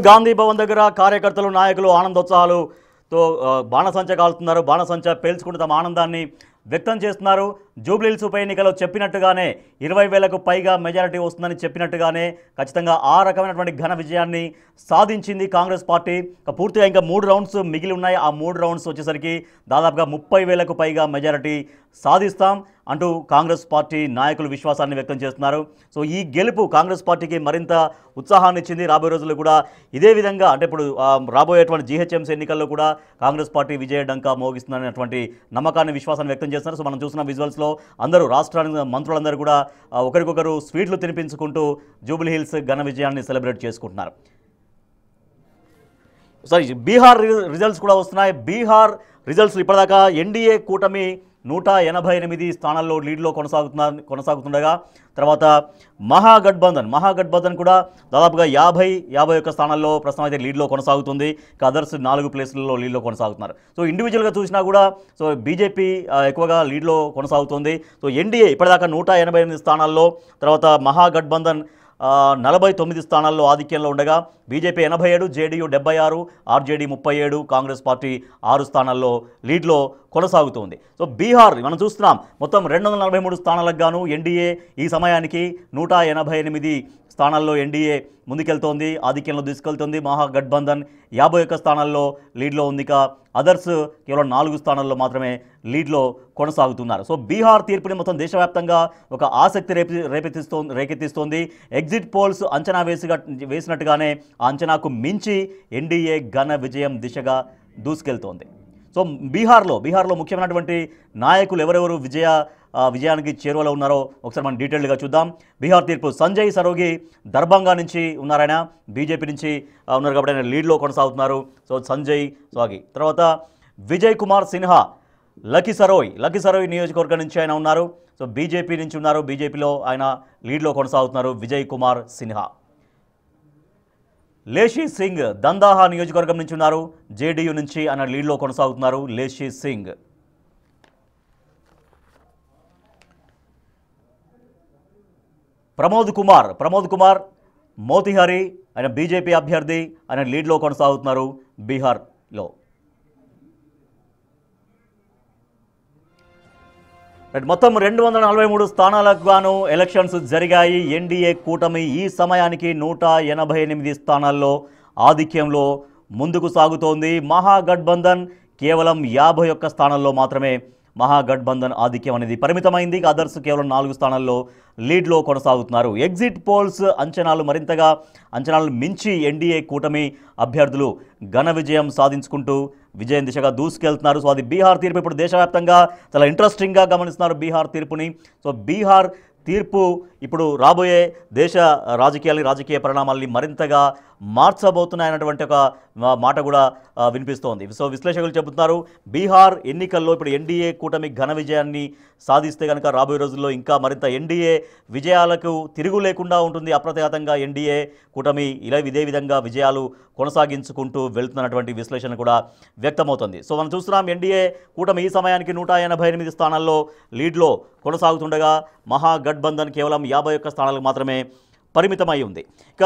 గాంధీ భవన్ దగ్గర కార్యకర్తలు నాయకులు ఆనందోత్సాహాలతో బాణసంచ కాల్తున్నారు. బాణసంచ పేల్చుకుంటూ తమ ఆనందాన్ని వ్యక్తం చేస్తున్నారు. జూబ్లీహిల్స్ ఉప ఎన్నికలో చెప్పినట్టుగానే 20,000కు పైగా మెజారిటీ వస్తుందని చెప్పినట్టుగానే ఖచ్చితంగా ఆ రకమైనటువంటి ఘన విజయాన్ని సాధించింది కాంగ్రెస్ పార్టీ. పూర్తిగా ఇంకా 3 రౌండ్స్ మిగిలి ఉన్నాయి. ఆ 3 రౌండ్స్ వచ్చేసరికి దాదాపుగా 30,000కు పైగా మెజారిటీ సాధిస్తాం అంటూ కాంగ్రెస్ పార్టీ నాయకులు విశ్వాసాన్ని వ్యక్తం చేస్తున్నారు. సో ఈ గెలుపు కాంగ్రెస్ పార్టీకి మరింత ఉత్సాహాన్ని ఇచ్చింది. రాబోయే రోజుల్లో కూడా ఇదే విధంగా అంటే ఇప్పుడు రాబోయేటువంటి జీహెచ్ఎంసీ ఎన్నికల్లో కూడా కాంగ్రెస్ పార్టీ విజయ డంకా మోగిస్తుందనేటువంటి నమ్మకాన్ని విశ్వాసాన్ని వ్యక్తం చేస్తున్నారు. సో మనం చూసిన విజువల్స్లో అందరూ రాష్ట్రానికి మంత్రులందరూ కూడా ఒకరికొకరు స్వీట్లు తినిపించుకుంటూ జూబ్లీహిల్స్ ఘన విజయాన్ని సెలబ్రేట్ చేసుకుంటున్నారు. సారీ, బీహార్ రిజల్ట్స్ కూడా వస్తున్నాయి. బీహార్ రిజల్ట్స్ ఇప్పటిదాకా ఎన్డీఏ కూటమి 188 స్థానాల్లో లీడ్లో కొనసాగుతుండగా తర్వాత మహాగఠబంధన్ కూడా దాదాపుగా 51 స్థానాల్లో ప్రస్తుతం అయితే లీడ్లో కొనసాగుతుంది. అదర్స్ 4 ప్లేస్లలో లీడ్లో కొనసాగుతున్నారు. సో ఇండివిజువల్గా చూసినా కూడా సో బీజేపీ ఎక్కువగా లీడ్లో కొనసాగుతుంది. సో ఎన్డీఏ ఇప్పటిదాకా 188 స్థానాల్లో, తర్వాత మహాగఠబంధన్ 49 స్థానాల్లో ఆధిక్యంలో ఉండగా BJP 87, JDU 76, RJD 37, Congress party 6 స్థానాల్లో లీడ్లో కొనసాగుతుంది. సో బీహార్ మనం చూస్తున్నాం మొత్తం 243 స్థానాలకు గాను ఎన్డీఏ ఈ సమయానికి 188 స్థానాల్లో ఎన్డీఏ ముందుకెళ్తోంది, ఆధిక్యంలో తీసుకెళ్తుంది. మహాగఠబంధన్ 51 స్థానాల్లో లీడ్లో ఉంది. అదర్స్ కేవలం 4 స్థానాల్లో మాత్రమే లీడ్లో కొనసాగుతున్నారు. సో బీహార్ తీర్పుని మొత్తం దేశవ్యాప్తంగా ఒక ఆసక్తి రేకెత్తిస్తోంది. ఎగ్జిట్ పోల్స్ అంచనా వేసినట్టుగానే ఆ అంచనాకు మించి ఎన్డీఏ ఘన విజయం దిశగా దూసుకెళ్తోంది. సో బీహార్లో ముఖ్యమైనటువంటి నాయకులు ఎవరెవరు విజయానికి చేరువలో ఉన్నారో ఒకసారి మనం డీటెయిల్గా చూద్దాం. బీహార్ తీర్పు సంజయ్ సరోగి దర్భంగా నుంచి ఉన్నారాయన, బీజేపీ నుంచి ఉన్నారు కాబట్టి ఆయన లీడ్లో కొనసాగుతున్నారు. సో సంజయ్ సరోగి, తర్వాత విజయ్ కుమార్ సిన్హా లఖిసరోయ్ నియోజకవర్గం నుంచి ఆయన ఉన్నారు. సో బీజేపీ నుంచి ఉన్నారు, బీజేపీలో ఆయన లీడ్లో కొనసాగుతున్నారు విజయ్ కుమార్ సిన్హా. లేషీ సింగ్ దందాహా నియోజకవర్గం నుంచి ఉన్నారు, జేడీయూ నుంచి ఆయన లీడ్లో కొనసాగుతున్నారు లేషీ సింగ్. ప్రమోద్ కుమార్ మోతిహారీ ఆయన బీజేపీ అభ్యర్థి, ఆయన లీడ్లో కొనసాగుతున్నారు బీహార్లో. మొత్తం 243 స్థానాలకు గాను ఎలక్షన్స్ జరిగాయి. ఎన్డీఏ కూటమి ఈ సమయానికి 188 స్థానాల్లో ఆధిక్యంలో ముందుకు సాగుతోంది. మహాగఠబంధన్ కేవలం 51 స్థానాల్లో మాత్రమే మహాగఠబంధన్ ఆధిక్యం అనేది పరిమితమైంది. అదర్స్ కేవలం 4 స్థానాల్లో లీడ్లో కొనసాగుతున్నారు. ఎగ్జిట్ పోల్స్ అంచనాలను మించి ఎన్డీఏ కూటమి అభ్యర్థులు ఘన విజయం సాధించుకుంటూ విజయం దిశగా దూసుకెళ్తున్నారు. సో అది బీహార్ తీర్పు. ఇప్పుడు దేశవ్యాప్తంగా చాలా ఇంట్రెస్టింగ్గా గమనిస్తున్నారు బీహార్ తీర్పుని. సో బీహార్ తీర్పు ఇప్పుడు రాబోయే దేశ రాజకీయ పరిణామాల్ని మరింతగా మార్చబోతున్నాయన్నటువంటి ఒక మాట కూడా వినిపిస్తోంది. సో విశ్లేషకులు చెబుతున్నారు బీహార్ ఎన్నికల్లో ఇప్పుడు ఎన్డీఏ కూటమి ఘన విజయాన్ని సాధిస్తే కనుక రాబోయే రోజుల్లో ఇంకా మరింత ఎన్డీఏ విజయాలకు తిరుగు లేకుండా ఉంటుంది. అప్రతిహతంగా ఎన్డీఏ కూటమి ఇదే విధంగా విజయాలు కొనసాగించుకుంటూ వెళ్తున్నటువంటి విశ్లేషణ కూడా వ్యక్తమవుతుంది. సో మనం చూస్తున్నాం ఎన్డీఏ కూటమి ఈ సమయానికి 188 స్థానాల్లో లీడ్లో కొనసాగుతుండగా మహాగఠబంధన్ కేవలం 51 స్థానాలకు మాత్రమే పరిమితమై ఉంది. ఇక